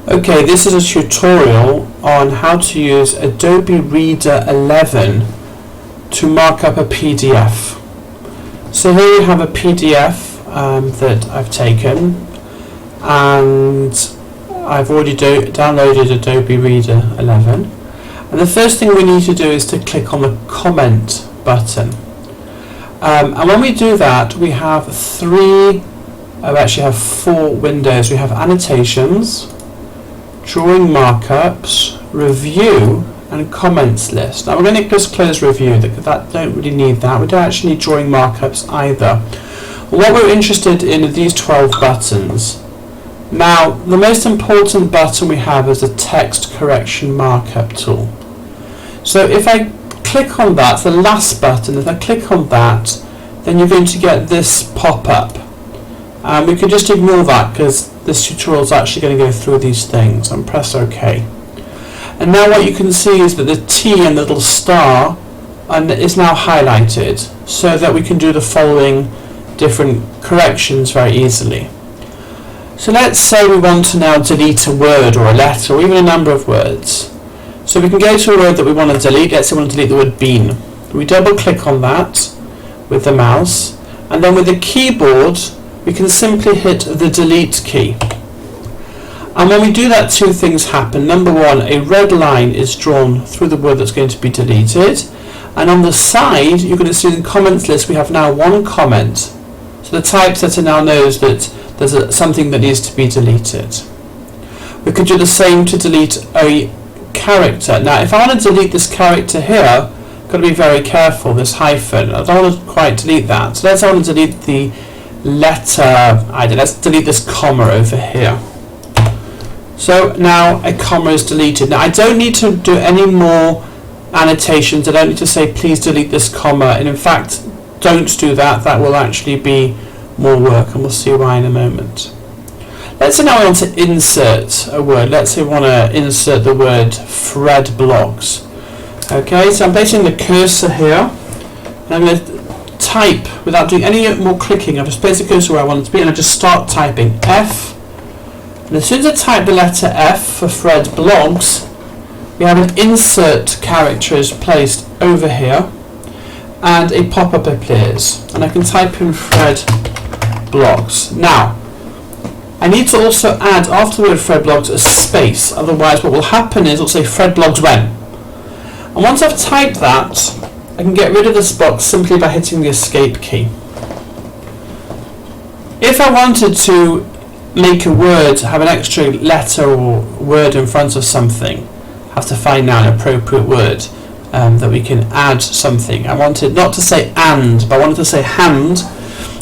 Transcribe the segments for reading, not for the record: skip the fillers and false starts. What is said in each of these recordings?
Okay, this is a tutorial on how to use Adobe Reader XI to mark up a PDF. So here you have a PDF that I've taken, and I've already downloaded Adobe Reader XI. And the first thing we need to do is to click on the comment button. And when we do that, we have four windows. We have annotations, drawing markups, review, and comments list. Now we're going to just close review because that don't really need that. We don't actually need drawing markups either. What we're interested in are these 12 buttons. Now the most important button we have is the text correction markup tool. So if I click on that, the last button, if I click on that, then you're going to get this pop-up. And we can just ignore that because this tutorial is actually going to go through these things, and press OK. And now what you can see is that the T and the little star is now highlighted so that we can do the following different corrections very easily. So let's say we want to now delete a word or a letter or even a number of words. So we can go to a word that we want to delete. Let's say we want to delete the word bean. We double click on that with the mouse, and then with the keyboard we can simply hit the delete key. And when we do that, two things happen. Number one, a red line is drawn through the word that's going to be deleted, and on the side you're going to see in the comments list we have now one comment. So the typesetter now knows that there's something that needs to be deleted. We could do the same to delete a character. Now if I want to delete this character here, I've got to be very careful, this hyphen. I don't want to quite delete that. So let's say I want to delete the letter, let's delete this comma over here. So now a comma is deleted. Now I don't need to do any more annotations. I don't need to say please delete this comma, and in fact don't do that. That will actually be more work, and we'll see why in a moment. Let's say now we want to insert a word. Let's say we want to insert the word Fred Blogs. Okay, so I'm placing the cursor here, and I'm going to type without doing any more clicking. I've just placed the cursor where I want it to be, and I just start typing F. And as soon as I type the letter F for Fred Blogs, we have an insert character is placed over here, and a pop-up appears, and I can type in Fred Blogs. Now I need to also add after the word Fred Blogs a space, otherwise what will happen is it'll say Fred Blogs when. And once I've typed that, I can get rid of this box simply by hitting the escape key. If I wanted to make a word have an extra letter or word in front of something, I have to find now an appropriate word that we can add something. I wanted not to say and, but I wanted to say hand.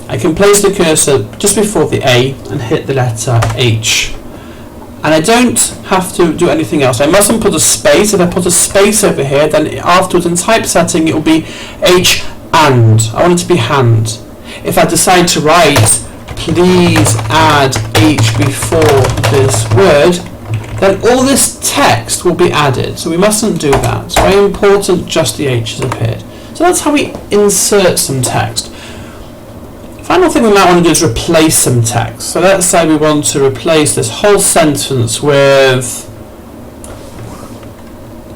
I can place the cursor just before the A and hit the letter H. And I don't have to do anything else. I mustn't put a space. If I put a space over here, then afterwards in typesetting it will be H and. I want it to be hand. If I decide to write please add H before this word, then all this text will be added. So we mustn't do that. It's very important just the H has appeared. So that's how we insert some text. Final thing we might want to do is replace some text. So let's say we want to replace this whole sentence with,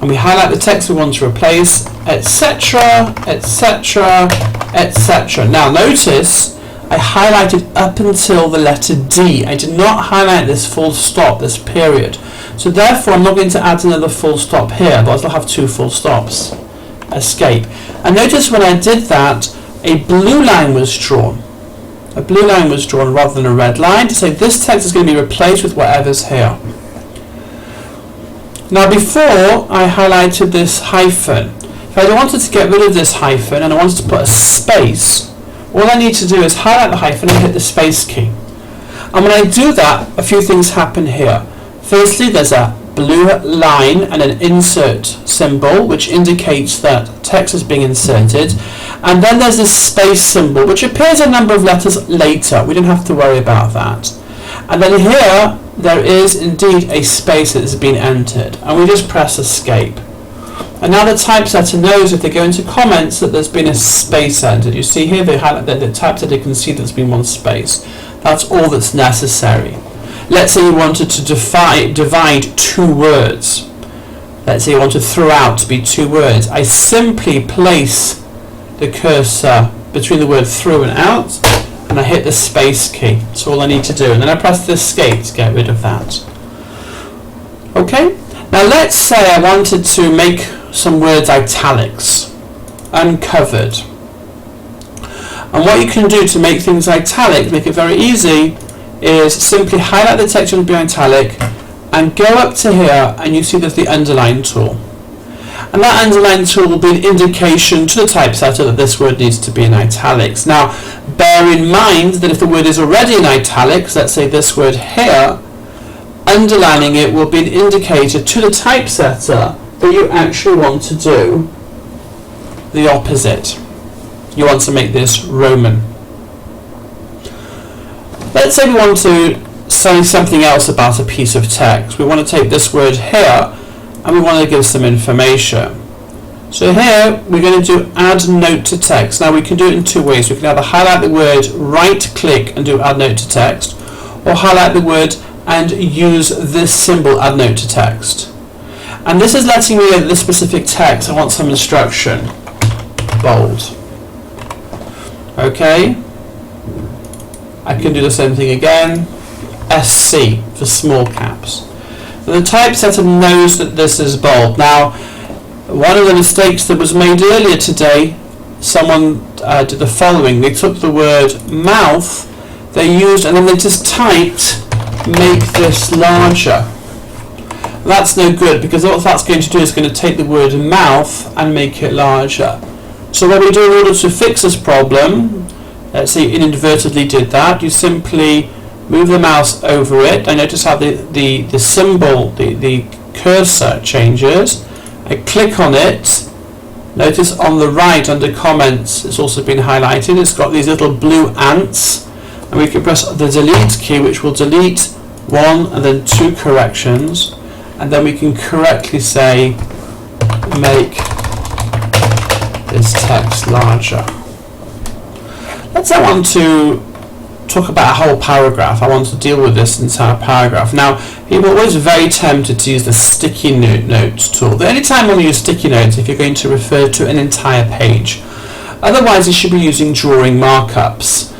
and we highlight the text we want to replace, etc., etc., etc. Now notice I highlighted up until the letter D. I did not highlight this full stop, this period. So therefore I'm not going to add another full stop here, otherwise I'll have two full stops. Escape. And notice when I did that, a blue line was drawn. A blue line was drawn rather than a red line to say this text is going to be replaced with whatever's here. Now before I highlighted this hyphen, if I wanted to get rid of this hyphen and I wanted to put a space, all I need to do is highlight the hyphen and hit the space key. And when I do that, a few things happen here. Firstly, there's a blue line and an insert symbol which indicates that text is being inserted, and then there's this space symbol which appears a number of letters later. We don't have to worry about that. And then here there is indeed a space that has been entered, and we just press escape. And now the typesetter knows if they go into comments that there's been a space entered. You see here they highlight that the typesetter can see there's been one space. That's all that's necessary. let's say you wanted to divide two words. Let's say you want to throw out to be two words. I simply place the cursor between the word through and out, and I hit the space key. That's all I need to do. And then I press the escape to get rid of that. Okay? Now let's say I wanted to make some words italics, uncovered. And what you can do to make things italic, make it very easy, is simply highlight the text you want to be italic and go up to here, and you see there's the underline tool. And that underline tool will be an indication to the typesetter that this word needs to be in italics. Now, bear in mind that if the word is already in italics, let's say this word here, underlining it will be an indicator to the typesetter that you actually want to do the opposite. You want to make this Roman. Let's say we want to say something else about a piece of text. We want to take this word here and we want to give some information. So here we're going to do add note to text. Now we can do it in two ways. We can either highlight the word, right click and do add note to text, or highlight the word and use this symbol, add note to text. And this is letting me know that this specific text I want some instruction. Bold. Okay. I can do the same thing again. SC for small caps. And the typesetter knows that this is bold. Now, one of the mistakes that was made earlier today, someone did the following. They took the word mouth, they used, and then they just typed make this larger. That's no good, because what that's going to do is going to take the word mouth and make it larger. So what we do in order to fix this problem, let's say you inadvertently did that, you simply move the mouse over it. I notice how the symbol, the cursor changes. I click on it. Notice on the right under comments it's also been highlighted. It's got these little blue ants, and we can press the delete key, which will delete one and then two corrections, and then we can correctly say make this text larger. Let's say I want to talk about a whole paragraph. I want to deal with this entire paragraph. Now, people are always very tempted to use the sticky notes tool. The only time when you use sticky notes if you're going to refer to an entire page. Otherwise, you should be using drawing markups.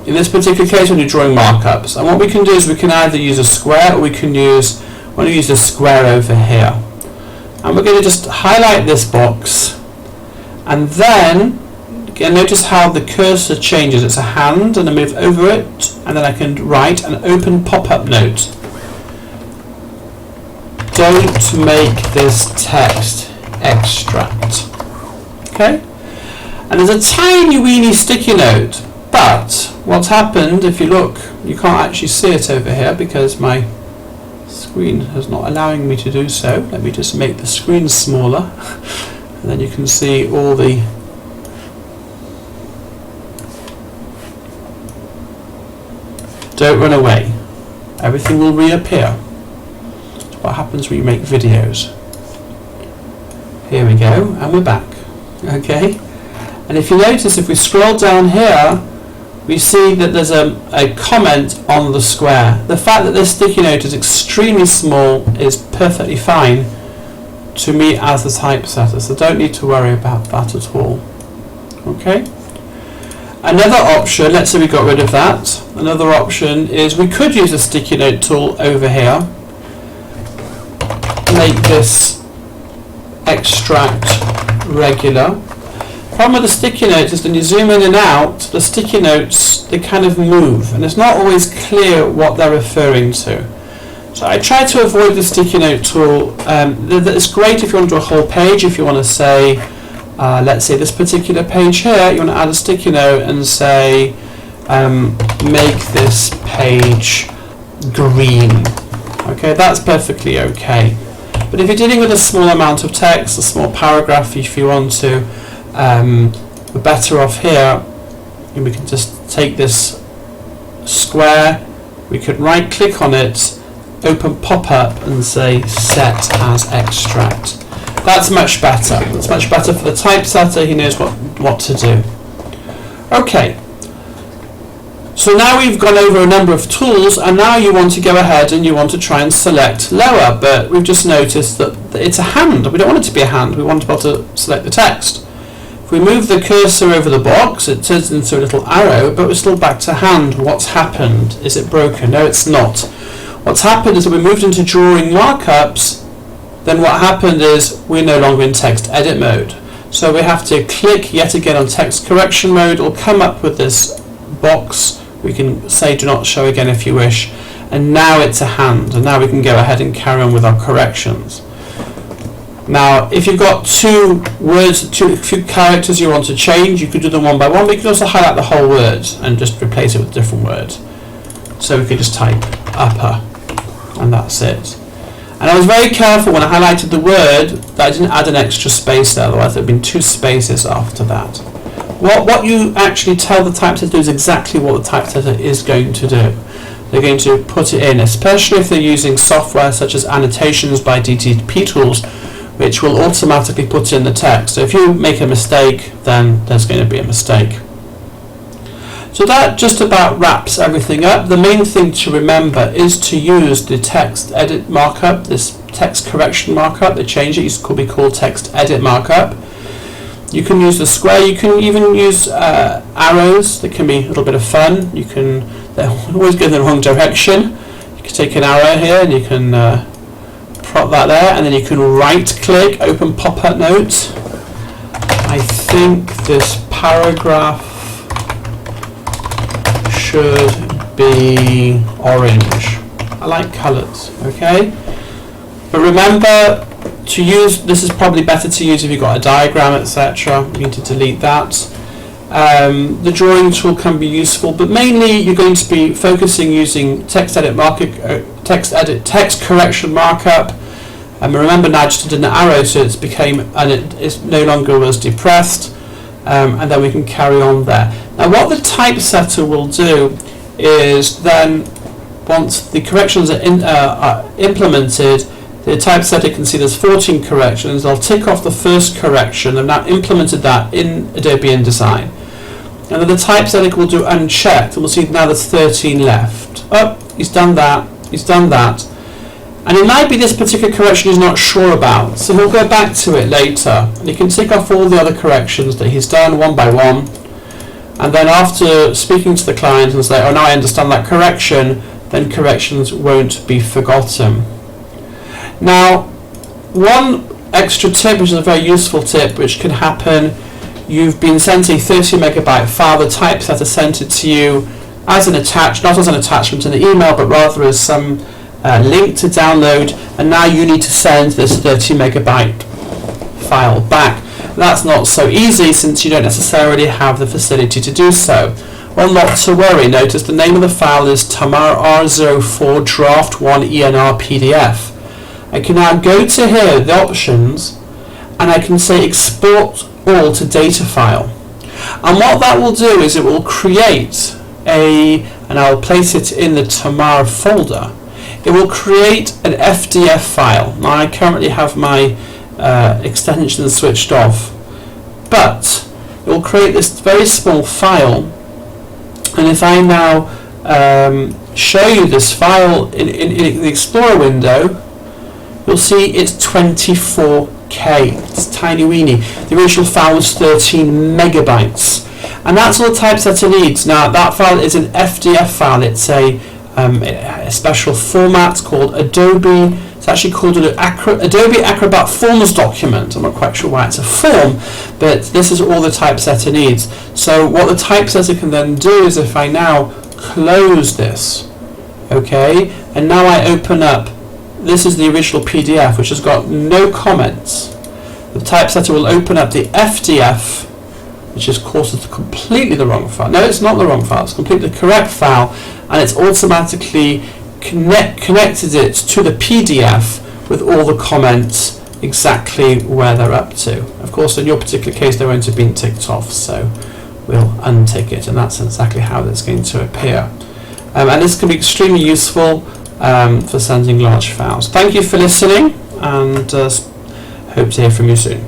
In this particular case, when you're drawing markups. And what we can do is we can either use a square, or we can use, I'm going to use a square over here. And we're going to just highlight this box, and then again, notice how the cursor changes. It's a hand, and I move over it, and then I can write an open pop-up note. Don't make this text extract. Okay? And there's a tiny weeny sticky note, but what's happened, if you look, you can't actually see it over here because my screen is not allowing me to do so. Let me just make the screen smaller, and then you can see all the don't run away. Everything will reappear. That's what happens when you make videos. Here we go, and we're back. Okay? And if you notice, if we scroll down here, we see that there's a comment on the square. The fact that this sticky note is extremely small is perfectly fine to me as the typesetter, so don't need to worry about that at all. Okay? Another option, let's say we got rid of that, another option is we could use a sticky note tool over here, make this extract regular. Problem with the sticky notes is when you zoom in and out, the sticky notes, they kind of move, and it's not always clear what they're referring to. So I try to avoid the sticky note tool. It's great if you want to do a whole page, if you want to say, let's say this particular page here, you want to add a sticky note and say, make this page green. Okay, that's perfectly okay. But if you're dealing with a small amount of text, a small paragraph, if you want to, we're better off here. And we can just take this square, we could right click on it, open pop-up and say set as extract. That's much better. That's much better for the typesetter. He knows what to do. Okay. So So now we've gone over a number of tools, and now you want to go ahead and you want to try and select lower, but we've just noticed that it's a hand. We don't want it to be a hand, we want to be able to select the text. If we move the cursor over the box, it turns into a little arrow, but we're still back to hand. What's happened? Is it broken? No, it's not. What's happened is that we moved into drawing markups, then what happened is we're no longer in text edit mode. So we have to click yet again on text correction mode. It'll come up with this box. We can say do not show again if you wish, and now it's a hand, and now we can go ahead and carry on with our corrections. Now if you've got two characters you want to change, you could do them one by one, but you could also highlight the whole word and just replace it with a different word. So we could just type upper, and that's it. And I was very careful when I highlighted the word that I didn't add an extra space there, otherwise there would have been 2 spaces after that. What you actually tell the typesetter to do is exactly what the typesetter is going to do. They're going to put it in, especially if they're using software such as annotations by DTP tools, which will automatically put in the text. So if you make a mistake, then there's going to be a mistake. So that just about wraps everything up. The main thing to remember is to use the text edit markup, this text correction markup. They changed it, it used to be called text edit markup. You can use the square, you can even use arrows. That can be a little bit of fun. They're always go in the wrong direction. You can take an arrow here and you can prop that there, and then you can right click, open pop-up note. I think this paragraph should be orange. I like colours, okay? But remember to use, this is probably better to use if you've got a diagram, etc. You need to delete that. The drawing tool can be useful, but mainly you're going to be focusing using text correction markup. And remember now I just did an arrow, so it no longer was depressed. And then we can carry on there. Now what the typesetter will do is then, once the corrections are implemented, the typesetter can see there's 14 corrections. They'll tick off the first correction. They've now implemented that in Adobe InDesign. And then the typesetter will do unchecked, and we'll see now there's 13 left. Oh, he's done that, he's done that. And it might be this particular correction he's not sure about, so he'll go back to it later. And he can tick off all the other corrections that he's done one by one. And then after speaking to the client and say, oh, now I understand that correction, then corrections won't be forgotten. Now, one extra tip, which is a very useful tip, which can happen, you've been sent a 30 megabyte file, the typesetter sent it to you as an not as an attachment in the email, but rather as some link to download, and now you need to send this 30 megabyte file back. That's not so easy since you don't necessarily have the facility to do so. Well, not to worry. Notice the name of the file is Tamar R04 Draft 1 ENR PDF. I can now go to here, the options, and I can say export all to data file. And what that will do is it will create and I'll place it in the Tamar folder. It will create an FDF file. Now I currently have my extensions switched off, but it will create this very small file, and if I now show you this file in the Explorer window, you'll see it's 24K. It's tiny weeny. The original file was 13 megabytes, and that's all the typesetter needs. Now that file is an FDF file. It's a special format called Adobe. It's actually called an Adobe Acrobat Forms document. I'm not quite sure why it's a form, but this is all the typesetter needs. So what the typesetter can then do is, if I now close this, okay, and now I open up, this is the original PDF, which has got no comments. The typesetter will open up the FDF, which is, of course, it's completely the wrong file. No, it's not the wrong file. It's completely the correct file, and it's automatically connected it to the PDF with all the comments exactly where they're up to. Of course, in your particular case, they won't have been ticked off, so we'll untick it, and that's exactly how that's going to appear. And this can be extremely useful for sending large files. Thank you for listening, and hope to hear from you soon.